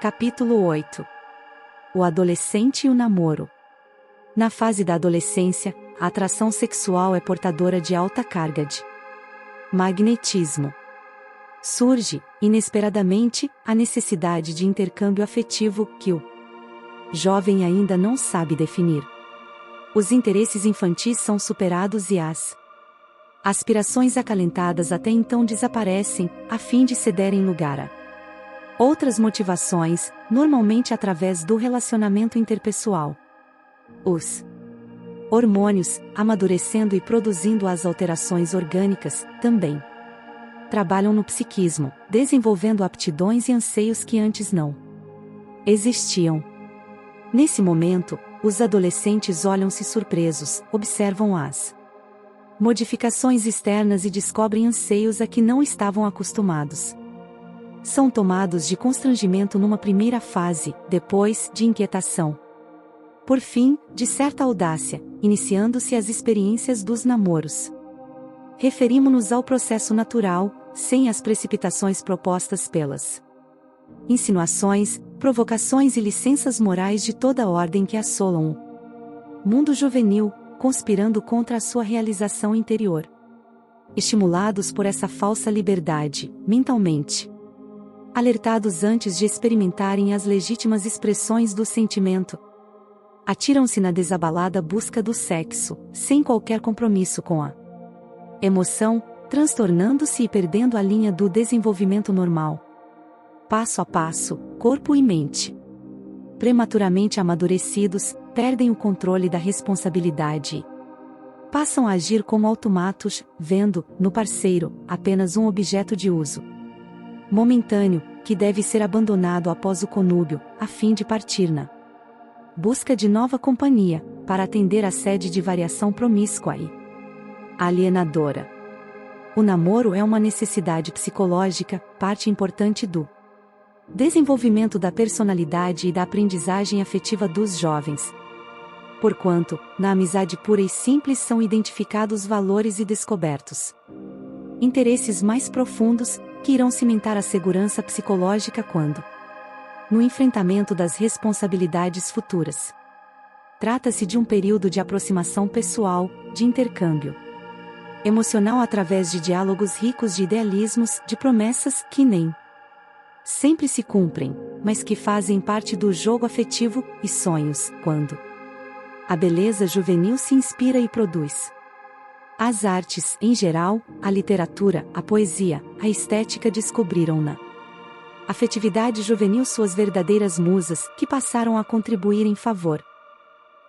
Capítulo 8. O adolescente e o namoro. Na fase da adolescência, a atração sexual é portadora de alta carga de magnetismo. Surge, inesperadamente, a necessidade de intercâmbio afetivo que o jovem ainda não sabe definir. Os interesses infantis são superados e as aspirações acalentadas até então desaparecem, a fim de cederem lugar a outras motivações, normalmente através do relacionamento interpessoal. Os hormônios, amadurecendo e produzindo as alterações orgânicas, também trabalham no psiquismo, desenvolvendo aptidões e anseios que antes não existiam. Nesse momento, os adolescentes olham-se surpresos, observam as modificações externas e descobrem anseios a que não estavam acostumados. São tomados de constrangimento numa primeira fase, depois, de inquietação. Por fim, de certa audácia, iniciando-se as experiências dos namoros. Referimos-nos ao processo natural, sem as precipitações propostas pelas insinuações, provocações e licenças morais de toda ordem que assolam o mundo juvenil, conspirando contra a sua realização interior. Estimulados por essa falsa liberdade, mentalmente alertados antes de experimentarem as legítimas expressões do sentimento, atiram-se na desabalada busca do sexo, sem qualquer compromisso com a emoção, transtornando-se e perdendo a linha do desenvolvimento normal. Passo a passo, corpo e mente, prematuramente amadurecidos, perdem o controle da responsabilidade e passam a agir como automatos, vendo, no parceiro, apenas um objeto de uso momentâneo, que deve ser abandonado após o conúbio, a fim de partir na busca de nova companhia, para atender à sede de variação promíscua e alienadora. O namoro é uma necessidade psicológica, parte importante do desenvolvimento da personalidade e da aprendizagem afetiva dos jovens. Porquanto, na amizade pura e simples são identificados valores e descobertos interesses mais profundos, que irão cimentar a segurança psicológica quando, no enfrentamento das responsabilidades futuras. Trata-se de um período de aproximação pessoal, de intercâmbio emocional através de diálogos ricos de idealismos, de promessas que nem sempre se cumprem, mas que fazem parte do jogo afetivo, e sonhos, quando a beleza juvenil se inspira e produz. As artes, em geral, a literatura, a poesia, a estética descobriram na afetividade juvenil suas verdadeiras musas, que passaram a contribuir em favor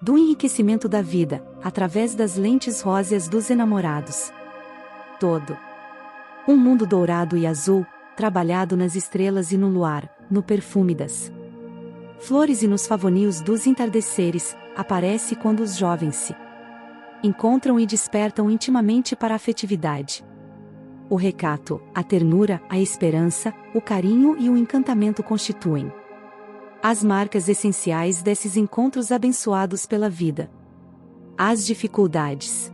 do enriquecimento da vida, através das lentes róseas dos enamorados. Todo um mundo dourado e azul, trabalhado nas estrelas e no luar, no perfume das flores e nos favonios dos entardeceres, aparece quando os jovens se encontram e despertam intimamente para a afetividade. O recato, a ternura, a esperança, o carinho e o encantamento constituem as marcas essenciais desses encontros abençoados pela vida. As dificuldades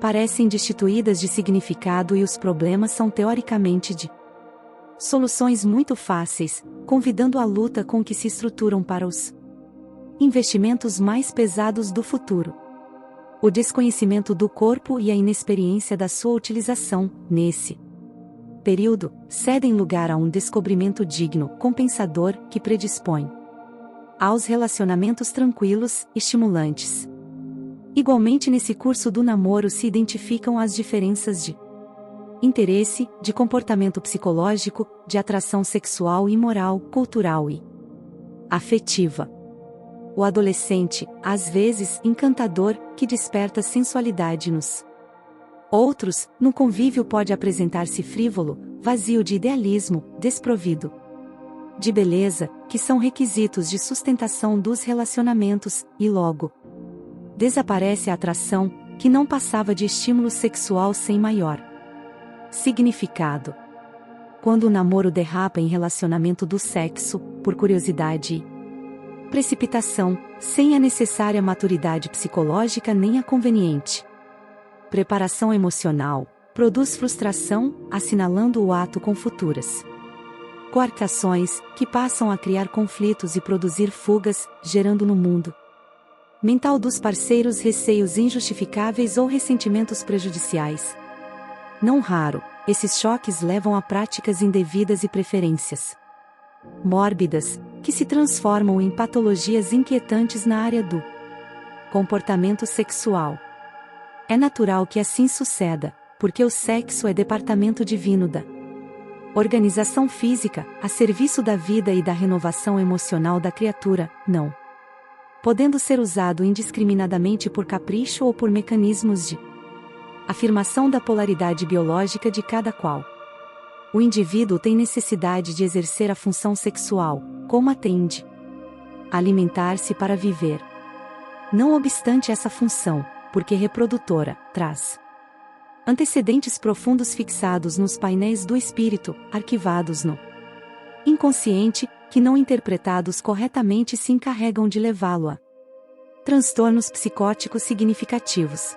parecem destituídas de significado e os problemas são teoricamente de soluções muito fáceis, convidando à luta com que se estruturam para os investimentos mais pesados do futuro. O desconhecimento do corpo e a inexperiência da sua utilização, nesse período, cedem lugar a um descobrimento digno, compensador, que predispõe aos relacionamentos tranquilos, estimulantes. Igualmente nesse curso do namoro se identificam as diferenças de interesse, de comportamento psicológico, de atração sexual e moral, cultural e afetiva. O adolescente, às vezes, encantador, que desperta sensualidade nos outros, no convívio pode apresentar-se frívolo, vazio de idealismo, desprovido de beleza, que são requisitos de sustentação dos relacionamentos, e logo desaparece a atração, que não passava de estímulo sexual sem maior significado. Quando o namoro derrapa em relacionamento do sexo, por curiosidade e precipitação, sem a necessária maturidade psicológica nem a conveniente preparação emocional, produz frustração, assinalando o ato com futuras Coartações, que passam a criar conflitos e produzir fugas, gerando no mundo mental dos parceiros receios injustificáveis ou ressentimentos prejudiciais. Não raro, esses choques levam a práticas indevidas e preferências mórbidas, que se transformam em patologias inquietantes na área do comportamento sexual. É natural que assim suceda, porque o sexo é departamento divino da organização física, a serviço da vida e da renovação emocional da criatura, não podendo ser usado indiscriminadamente por capricho ou por mecanismos de afirmação da polaridade biológica de cada qual. O indivíduo tem necessidade de exercer a função sexual, como atende alimentar-se para viver. Não obstante essa função, porque reprodutora, traz antecedentes profundos fixados nos painéis do espírito, arquivados no inconsciente, que não interpretados corretamente se encarregam de levá-lo a transtornos psicóticos significativos.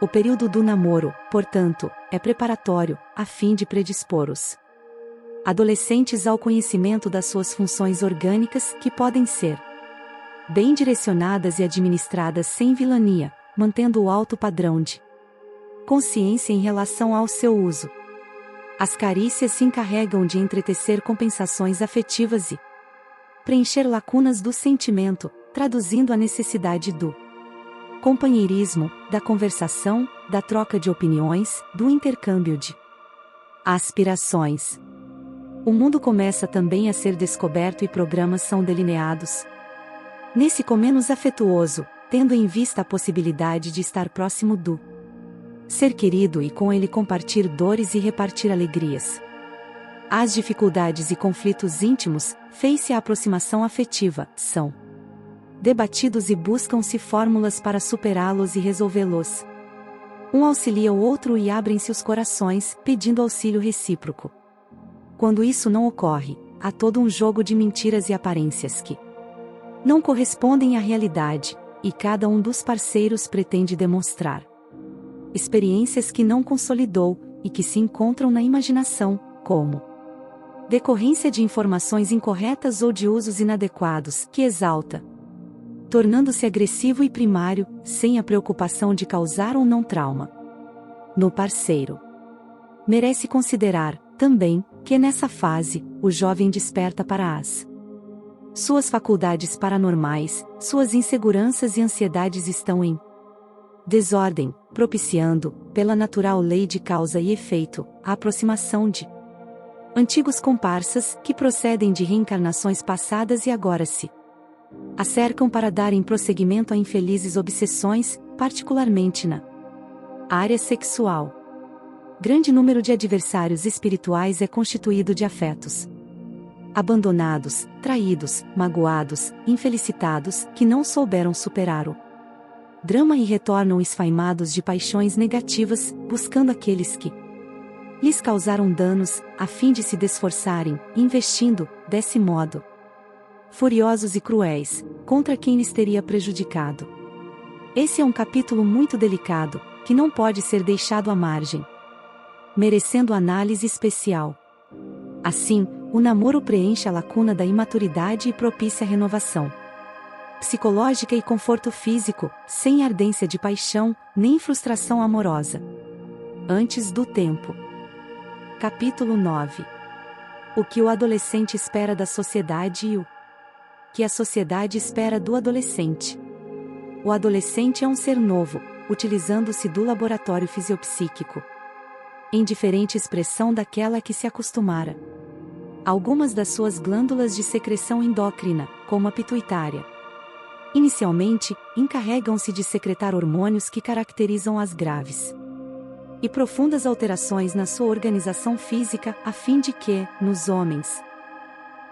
O período do namoro, portanto, é preparatório, a fim de predispor os adolescentes ao conhecimento das suas funções orgânicas, que podem ser bem direcionadas e administradas sem vilania, mantendo o alto padrão de consciência em relação ao seu uso. As carícias se encarregam de entretecer compensações afetivas e preencher lacunas do sentimento, traduzindo a necessidade do companheirismo, da conversação, da troca de opiniões, do intercâmbio de aspirações. O mundo começa também a ser descoberto e programas são delineados nesse com menos afetuoso, tendo em vista a possibilidade de estar próximo do ser querido e com ele compartilhar dores e repartir alegrias. As dificuldades e conflitos íntimos, fez-se a aproximação afetiva, são debatidos e buscam-se fórmulas para superá-los e resolvê-los. Um auxilia o outro e abrem-se os corações, pedindo auxílio recíproco. Quando isso não ocorre, há todo um jogo de mentiras e aparências que não correspondem à realidade, e cada um dos parceiros pretende demonstrar experiências que não consolidou, e que se encontram na imaginação, como decorrência de informações incorretas ou de usos inadequados, que exalta, tornando-se agressivo e primário, sem a preocupação de causar ou não trauma no parceiro. Merece considerar, também, que nessa fase, o jovem desperta para as suas faculdades paranormais, suas inseguranças e ansiedades estão em desordem, propiciando, pela natural lei de causa e efeito, a aproximação de antigos comparsas, que procedem de reencarnações passadas e agora se acercam para darem prosseguimento a infelizes obsessões, particularmente na área sexual. Grande número de adversários espirituais é constituído de afetos abandonados, traídos, magoados, infelicitados, que não souberam superar o drama e retornam esfaimados de paixões negativas, buscando aqueles que lhes causaram danos, a fim de se desforçarem, investindo, desse modo, furiosos e cruéis, contra quem lhes teria prejudicado. Esse é um capítulo muito delicado, que não pode ser deixado à margem, merecendo análise especial. Assim, o namoro preenche a lacuna da imaturidade e propicia a renovação psicológica e conforto físico, sem ardência de paixão, nem frustração amorosa. Antes do tempo. Capítulo 9. O que o adolescente espera da sociedade e o que a sociedade espera do adolescente. O adolescente é um ser novo, utilizando-se do laboratório fisiopsíquico, em diferente expressão daquela a que se acostumara. Algumas das suas glândulas de secreção endócrina, como a pituitária, inicialmente, encarregam-se de secretar hormônios que caracterizam as graves e profundas alterações na sua organização física, a fim de que, nos homens,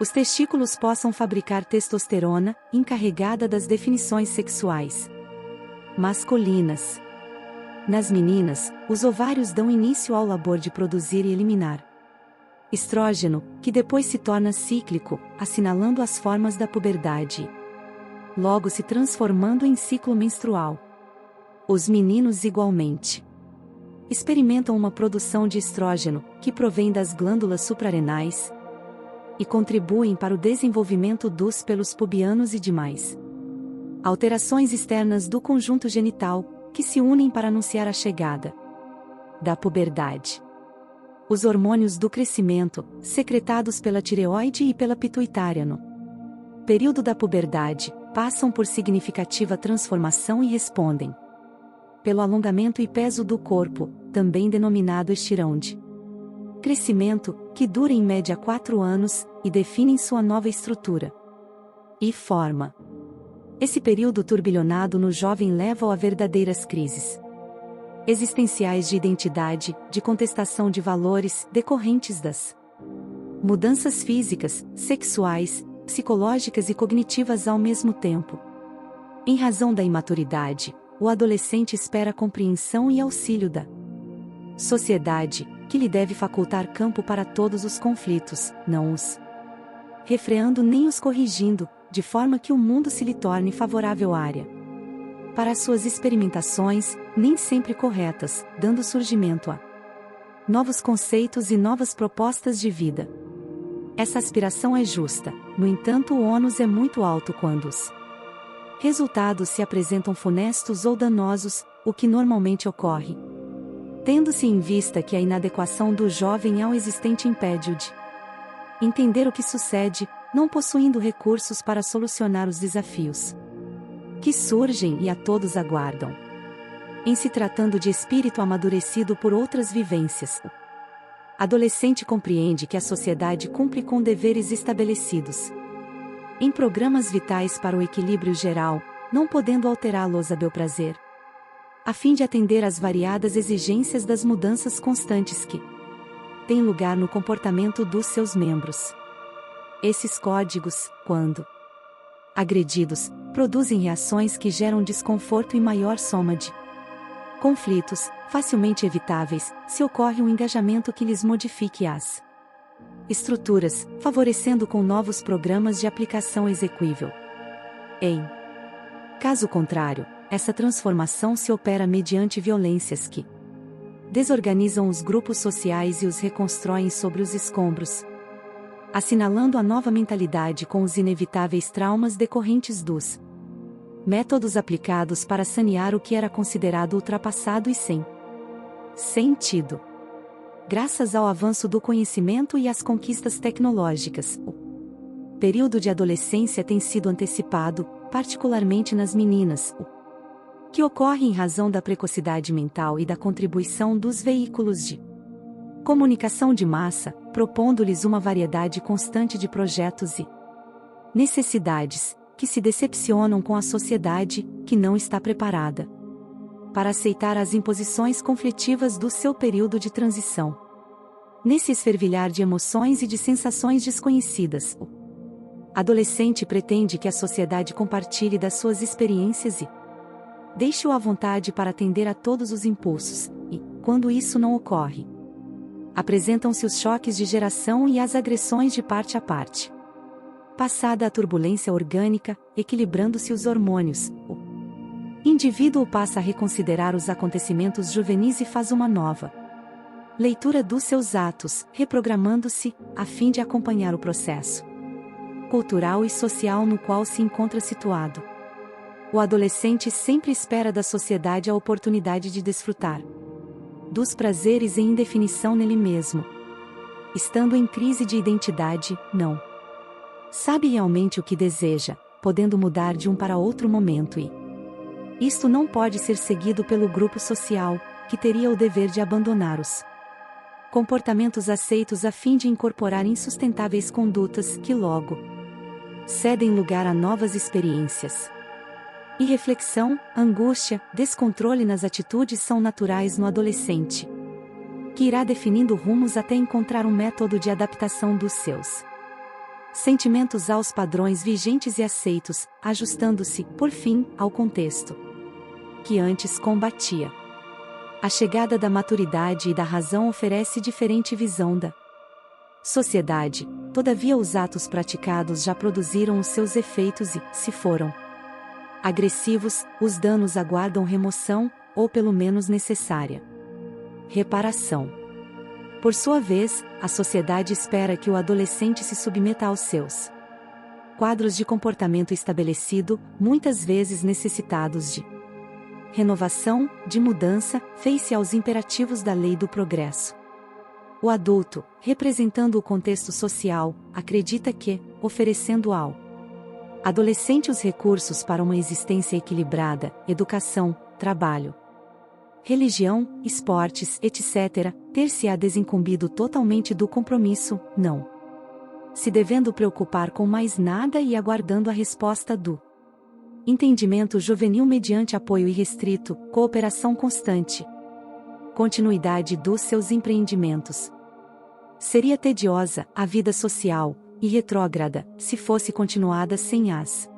os testículos possam fabricar testosterona, encarregada das definições sexuais masculinas. Nas meninas, os ovários dão início ao labor de produzir e eliminar estrógeno, que depois se torna cíclico, assinalando as formas da puberdade, logo se transformando em ciclo menstrual. Os meninos igualmente experimentam uma produção de estrógeno, que provém das glândulas suprarrenais, e contribuem para o desenvolvimento dos pelos pubianos e demais alterações externas do conjunto genital, que se unem para anunciar a chegada da puberdade. Os hormônios do crescimento, secretados pela tireoide e pela pituitária no período da puberdade, passam por significativa transformação e respondem pelo alongamento e peso do corpo, também denominado estirão de crescimento, que dura em média 4 anos, e definem sua nova estrutura e forma. Esse período turbilhonado no jovem leva-o a verdadeiras crises existenciais de identidade, de contestação de valores, decorrentes das mudanças físicas, sexuais, psicológicas e cognitivas ao mesmo tempo. Em razão da imaturidade, o adolescente espera a compreensão e auxílio da sociedade, que lhe deve facultar campo para todos os conflitos, não os refreando nem os corrigindo, de forma que o mundo se lhe torne favorável área para suas experimentações, nem sempre corretas, dando surgimento a novos conceitos e novas propostas de vida. Essa aspiração é justa, no entanto o ônus é muito alto quando os resultados se apresentam funestos ou danosos, o que normalmente ocorre tendo-se em vista que a inadequação do jovem ao existente impede-o de entender o que sucede, não possuindo recursos para solucionar os desafios que surgem e a todos aguardam. Em se tratando de espírito amadurecido por outras vivências, o adolescente compreende que a sociedade cumpre com deveres estabelecidos em programas vitais para o equilíbrio geral, não podendo alterá-los a bel prazer, a fim de atender às variadas exigências das mudanças constantes que têm lugar no comportamento dos seus membros. Esses códigos, quando agredidos, produzem reações que geram desconforto e maior soma de conflitos, facilmente evitáveis, se ocorre um engajamento que lhes modifique as estruturas, favorecendo com novos programas de aplicação execuível. Em caso contrário, essa transformação se opera mediante violências que desorganizam os grupos sociais e os reconstroem sobre os escombros, assinalando a nova mentalidade com os inevitáveis traumas decorrentes dos métodos aplicados para sanear o que era considerado ultrapassado e sem sentido. Graças ao avanço do conhecimento e às conquistas tecnológicas, o período de adolescência tem sido antecipado, particularmente nas meninas, o que ocorre em razão da precocidade mental e da contribuição dos veículos de comunicação de massa, propondo-lhes uma variedade constante de projetos e necessidades, que se decepcionam com a sociedade, que não está preparada para aceitar as imposições conflitivas do seu período de transição. Nesse esfervilhar de emoções e de sensações desconhecidas, o adolescente pretende que a sociedade compartilhe das suas experiências e deixe-o à vontade para atender a todos os impulsos, e, quando isso não ocorre, apresentam-se os choques de geração e as agressões de parte a parte. Passada a turbulência orgânica, equilibrando-se os hormônios, o indivíduo passa a reconsiderar os acontecimentos juvenis e faz uma nova leitura dos seus atos, reprogramando-se, a fim de acompanhar o processo cultural e social no qual se encontra situado. O adolescente sempre espera da sociedade a oportunidade de desfrutar dos prazeres em indefinição nele mesmo. Estando em crise de identidade, não sabe realmente o que deseja, podendo mudar de um para outro momento e isto não pode ser seguido pelo grupo social, que teria o dever de abandonar os comportamentos aceitos a fim de incorporar insustentáveis condutas que logo cedem lugar a novas experiências. Irreflexão, angústia, descontrole nas atitudes são naturais no adolescente, que irá definindo rumos até encontrar um método de adaptação dos seus sentimentos aos padrões vigentes e aceitos, ajustando-se, por fim, ao contexto que antes combatia. A chegada da maturidade e da razão oferece diferente visão da sociedade, todavia os atos praticados já produziram os seus efeitos e, se foram agressivos, os danos aguardam remoção, ou pelo menos necessária reparação. Por sua vez, a sociedade espera que o adolescente se submeta aos seus quadros de comportamento estabelecido, muitas vezes necessitados de renovação, de mudança, face aos imperativos da lei do progresso. O adulto, representando o contexto social, acredita que, oferecendo ao adolescente os recursos para uma existência equilibrada, educação, trabalho, religião, esportes, etc., ter-se-á desincumbido totalmente do compromisso, não se devendo preocupar com mais nada e aguardando a resposta do entendimento juvenil mediante apoio irrestrito, cooperação constante, continuidade dos seus empreendimentos. Seria tediosa a vida social e retrógrada se fosse continuada sem as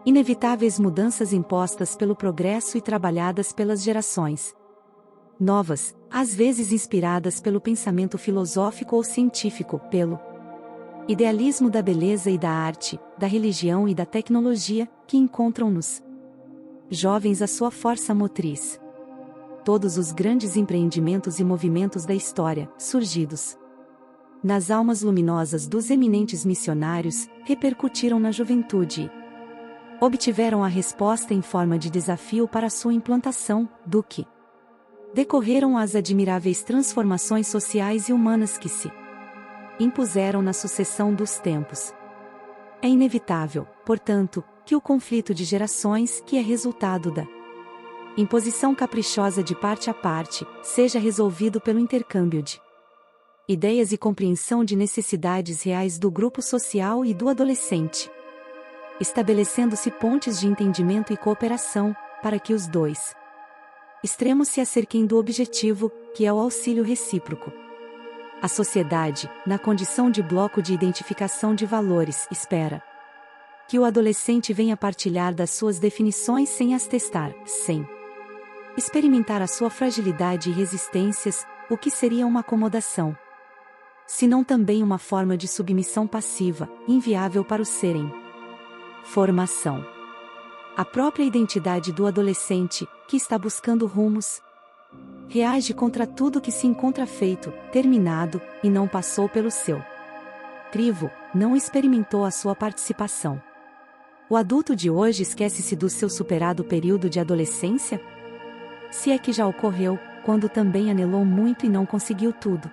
inevitáveis mudanças impostas pelo progresso e trabalhadas pelas gerações novas, às vezes inspiradas pelo pensamento filosófico ou científico, pelo idealismo da beleza e da arte, da religião e da tecnologia, que encontram nos jovens a sua força motriz. Todos os grandes empreendimentos e movimentos da história, surgidos nas almas luminosas dos eminentes missionários, repercutiram na juventude e obtiveram a resposta em forma de desafio para sua implantação, do que decorreram as admiráveis transformações sociais e humanas que se impuseram na sucessão dos tempos. É inevitável, portanto, que o conflito de gerações, que é resultado da imposição caprichosa de parte a parte, seja resolvido pelo intercâmbio de ideias e compreensão de necessidades reais do grupo social e do adolescente, estabelecendo-se pontes de entendimento e cooperação, para que os dois extremos se acerquem do objetivo, que é o auxílio recíproco. A sociedade, na condição de bloco de identificação de valores, espera que o adolescente venha partilhar das suas definições sem as testar, sem experimentar a sua fragilidade e resistências, o que seria uma acomodação, senão também uma forma de submissão passiva, inviável para o serem. Formação. A própria identidade do adolescente, que está buscando rumos, reage contra tudo que se encontra feito, terminado, e não passou pelo seu crivo, não experimentou a sua participação. O adulto de hoje esquece-se do seu superado período de adolescência? Se é que já ocorreu, quando também anelou muito e não conseguiu tudo.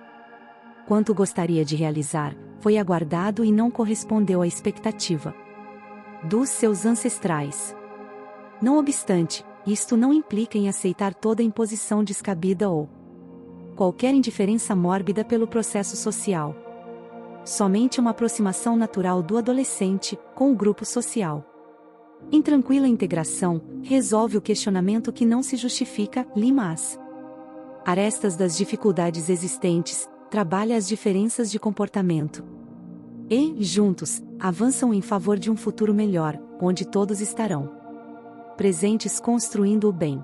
Quanto gostaria de realizar, foi aguardado e não correspondeu à expectativa dos seus ancestrais. Não obstante, isto não implica em aceitar toda imposição descabida ou qualquer indiferença mórbida pelo processo social. Somente uma aproximação natural do adolescente com o grupo social, em tranquila integração, resolve o questionamento que não se justifica, lima as arestas das dificuldades existentes, trabalha as diferenças de comportamento e, juntos, avançam em favor de um futuro melhor, onde todos estarão presentes construindo o bem.